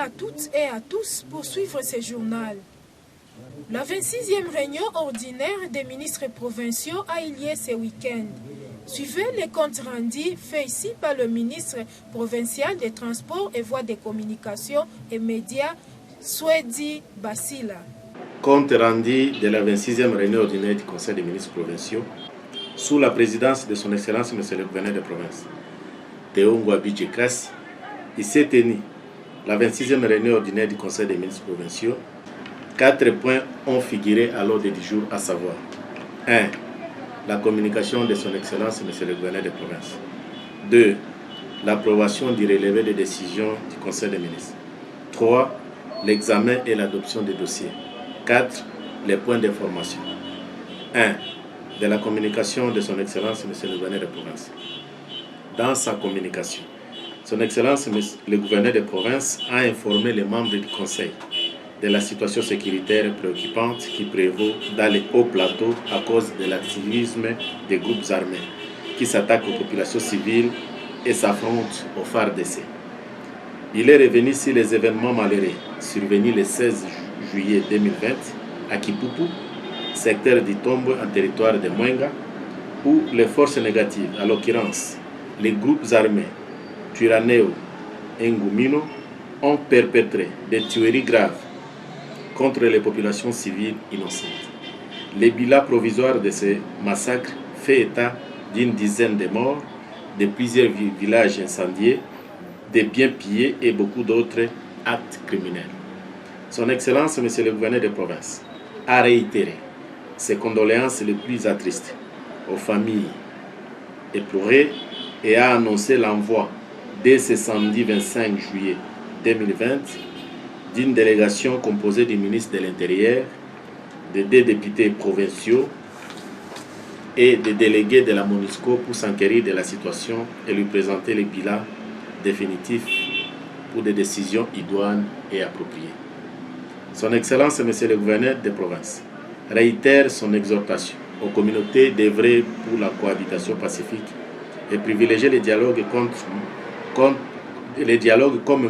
à toutes et à tous pour suivre ce journal. La 26e réunion ordinaire des ministres provinciaux a eu lieu ce week-end. Suivez les comptes rendus faits ici par le ministre provincial des Transports et Voies de Communication et Médias, Swedi Basila. Compte rendu de la 26e réunion ordinaire du Conseil des ministres provinciaux, sous la présidence de son Excellence M. le gouverneur de province, Théo Ngwabi Djekassi, il s'est tenu la 26e réunion ordinaire du Conseil des ministres provinciaux. 4 points ont figuré à l'ordre du jour, à savoir 1. La communication de son Excellence M. le gouverneur de province. 2. L'approbation du relevé des décisions du Conseil des ministres. 3. L'examen et l'adoption des dossiers. 4. Les points d'information. 1. De la communication de son Excellence M. le gouverneur de province. Dans sa communication, son Excellence le gouverneur de province a informé les membres du Conseil de la situation sécuritaire préoccupante qui prévaut dans les hauts plateaux à cause de l'activisme des groupes armés qui s'attaquent aux populations civiles et s'affrontent aux FARDC. Il est revenu sur les événements malheureux survenus le 16 juillet 2020 à Kipupu, secteur d'Itombo en territoire de Mwenga, où les forces négatives, à l'occurrence les groupes armés Turaneo et Ngumino, ont perpétré des tueries graves contre les populations civiles innocentes. Le bilan provisoire de ces massacres fait état d'une dizaine de morts, de plusieurs villages incendiés, des biens pillés et beaucoup d'autres actes criminels. Son Excellence, M. le gouverneur de province, a réitéré ses condoléances les plus attristes aux familles éplorées et a annoncé l'envoi dès ce samedi 25 juillet 2020 d'une délégation composée du ministre de l'Intérieur, de 2 députés provinciaux et des délégués de la MONUSCO pour s'enquérir de la situation et lui présenter les bilans définitifs pour des décisions idoines et appropriées. Son Excellence, M. le gouverneur de province, réitère son exhortation aux communautés d'œuvrer pour la cohabitation pacifique et privilégier le dialogue comme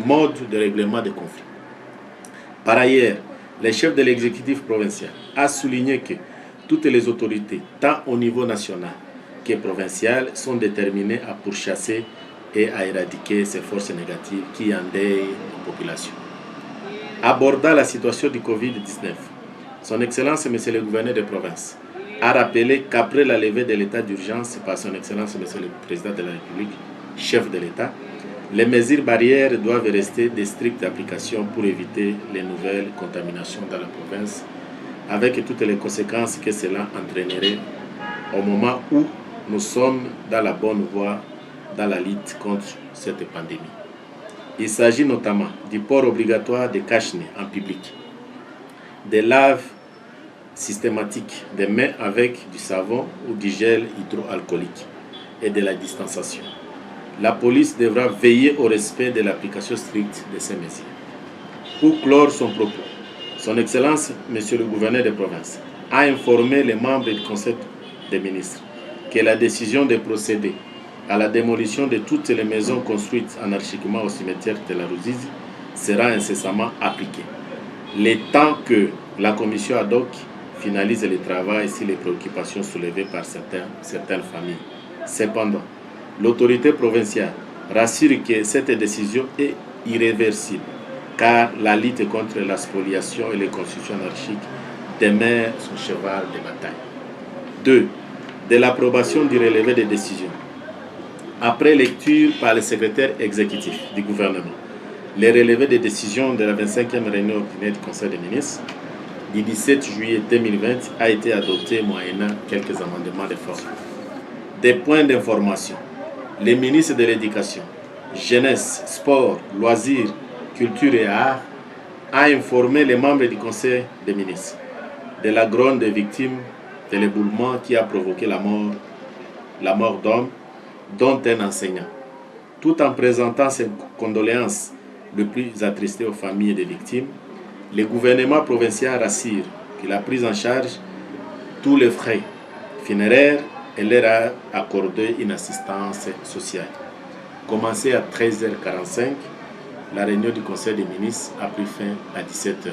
mode de règlement des conflits. Par ailleurs, le chef de l'exécutif provincial a souligné que toutes les autorités, tant au niveau national que provincial, sont déterminées à pourchasser et à éradiquer ces forces négatives qui endeuillent la population. Abordant la situation du Covid-19, son Excellence M. le gouverneur de province a rappelé qu'après la levée de l'état d'urgence par son Excellence M. le Président de la République, chef de l'État, les mesures barrières doivent rester de stricte application pour éviter les nouvelles contaminations dans la province, avec toutes les conséquences que cela entraînerait au moment où nous sommes dans la bonne voie dans la lutte contre cette pandémie. Il s'agit notamment du port obligatoire de cache-nez en public, des laves systématiques des mains avec du savon ou du gel hydroalcoolique et de la distanciation. La police devra veiller au respect de l'application stricte de ces mesures. Pour clore son propos, son Excellence, M. le gouverneur de province, a informé les membres du Conseil des ministres que la décision de procéder à la démolition de toutes les maisons construites anarchiquement au cimetière de la Ruzizi sera incessamment appliquée, le temps que la commission ad hoc finalise le travail sur les préoccupations soulevées par certaines familles. Cependant, l'autorité provinciale rassure que cette décision est irréversible, car la lutte contre la spoliation et les constructions anarchiques demeure son cheval de bataille. 2. De l'approbation du relevé des décisions. Après lecture par le secrétaire exécutif du gouvernement, le relevé des décisions de la 25e réunion ordinaire du Conseil des ministres du 17 juillet 2020 a été adopté moyennant quelques amendements de forme. Des points d'information. Les ministres de l'Éducation, Jeunesse, Sport, Loisirs, Culture et Arts a informé les membres du Conseil des ministres de la grogne des victimes de l'éboulement qui a provoqué la mort d'hommes, dont un enseignant, tout en présentant ses condoléances les plus attristées aux familles des victimes. Le gouvernement provincial rassure qu'il a pris en charge tous les frais funéraires et leur a accordé une assistance sociale. Commencé à 13h45, La réunion du Conseil des ministres a pris fin à 17h.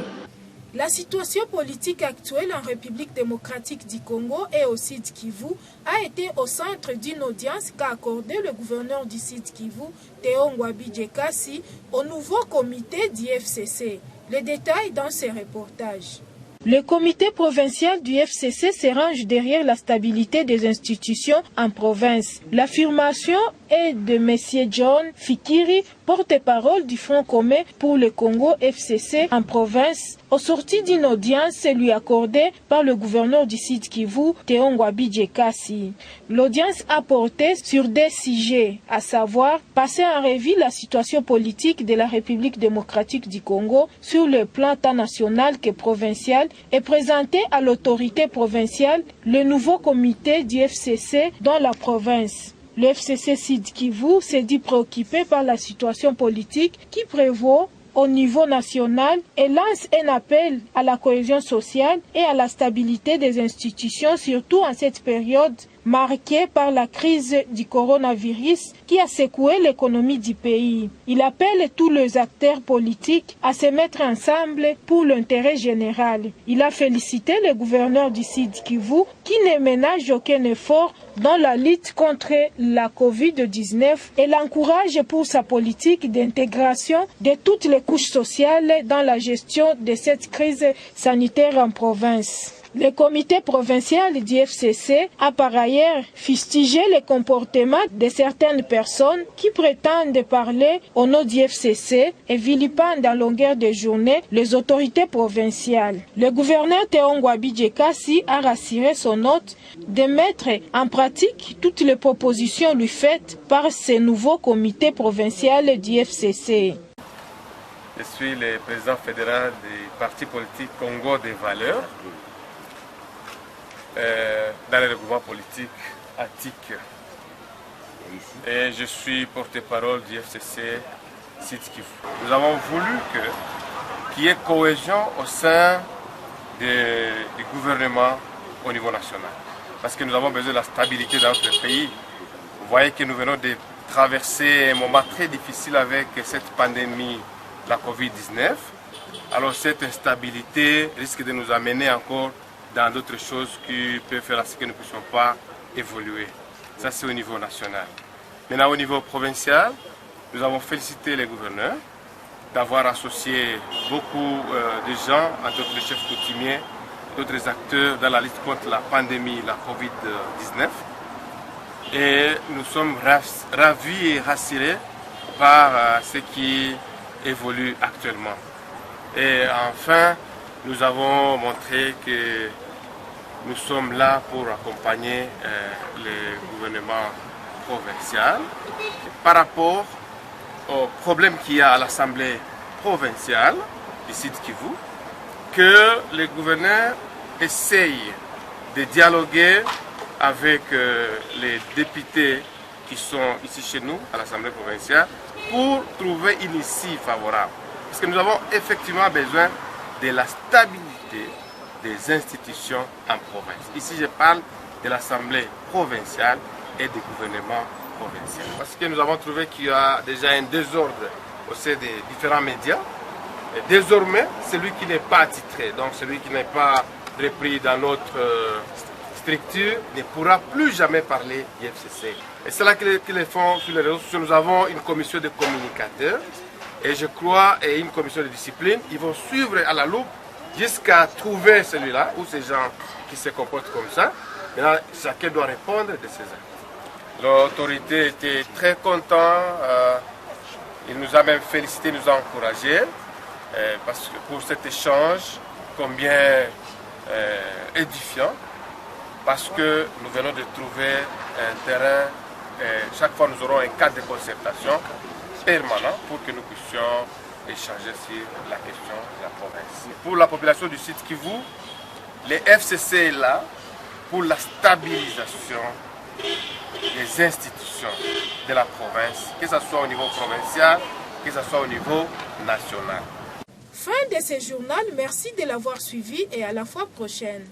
La situation politique actuelle en République démocratique du Congo et au Sud Kivu a été au centre d'une audience qu'a accordé le gouverneur du Sud Kivu, Théo Ngwabidje Kasi, au nouveau comité du FCC. Les détails dans ces reportages. Le comité provincial du FCC se range derrière la stabilité des institutions en province. L'affirmation est de M. John Fikiri, porte-parole du Front commun pour le Congo FCC en province, au sorti d'une audience lui accordée par le gouverneur du Sud Kivu, Théo Ngwabidje Kasi. L'audience a porté sur des sujets, à savoir passer en revue la situation politique de la République démocratique du Congo sur le plan tant national que provincial et présenter à l'autorité provinciale le nouveau comité du FCC dans la province. Le FCC Sud Kivu s'est dit préoccupé par la situation politique qui prévaut au niveau national et lance un appel à la cohésion sociale et à la stabilité des institutions, surtout en cette période marquée par la crise du coronavirus qui a secoué l'économie du pays. Il appelle tous les acteurs politiques à se mettre ensemble pour l'intérêt général. Il a félicité le gouverneur du Sud Kivu qui ne ménage aucun effort dans la lutte contre la COVID-19 et l'encourage pour sa politique d'intégration de toutes les couches sociales dans la gestion de cette crise sanitaire en province. Le comité provincial du FCC a par ailleurs fustigé le comportement de certaines personnes qui prétendent parler au nom du FCC et vilipendent à longueur de journée les autorités provinciales. Le gouverneur Théo Ngwabidje Kasi a rassuré son hôte de mettre en pratique toutes les propositions lui faites par ce nouveau comité provincial du FCC. Je suis le président fédéral du parti politique Congo des Valeurs. Dans le regroupement politique ATIC. Et je suis porte-parole du FCC Sud Kivu. Nous avons voulu qu'il y ait cohésion au sein du gouvernement au niveau national. Parce que nous avons besoin de la stabilité dans notre pays. Vous voyez que nous venons de traverser un moment très difficile avec cette pandémie, la COVID-19. Alors cette instabilité risque de nous amener encore dans d'autres choses qui peuvent faire à ce que nous ne puissions pas évoluer. Ça, c'est au niveau national. Maintenant, au niveau provincial, nous avons félicité les gouverneurs d'avoir associé beaucoup de gens, entre autres les chefs coutumiers, d'autres acteurs dans la lutte contre la pandémie, la COVID-19. Et nous sommes ravis et rassurés par ce qui évolue actuellement. Et enfin, nous avons montré que nous sommes là pour accompagner le gouvernement provincial par rapport aux problèmes qu'il y a à l'Assemblée provinciale du Sud Kivu, que le gouverneur essaye de dialoguer avec les députés qui sont ici chez nous à l'Assemblée provinciale pour trouver une issue favorable. Parce que nous avons effectivement besoin de la stabilité des institutions en province. Ici, je parle de l'Assemblée provinciale et du gouvernement provincial. Parce que nous avons trouvé qu'il y a déjà un désordre au sein des différents médias. Et désormais, celui qui n'est pas attitré, donc celui qui n'est pas repris dans notre structure, ne pourra plus jamais parler du FCC. Et c'est là que les font sur les réseaux sociaux. Nous avons une commission de communicateurs. Et je crois, et une commission de discipline, ils vont suivre à la loupe jusqu'à trouver celui-là, ou ces gens qui se comportent comme ça. Maintenant, chacun doit répondre de ses actes. L'autorité était très contente, il nous a même félicité, nous a encouragés, parce que pour cet échange, combien édifiant, parce que nous venons de trouver un terrain, chaque fois nous aurons un cadre de concertation permanent pour que nous puissions échanger sur la question de la province. Pour la population du Sud Kivu, le FCC est là pour la stabilisation des institutions de la province, que ce soit au niveau provincial, que ce soit au niveau national. Fin de ce journal, merci de l'avoir suivi et à la fois prochaine.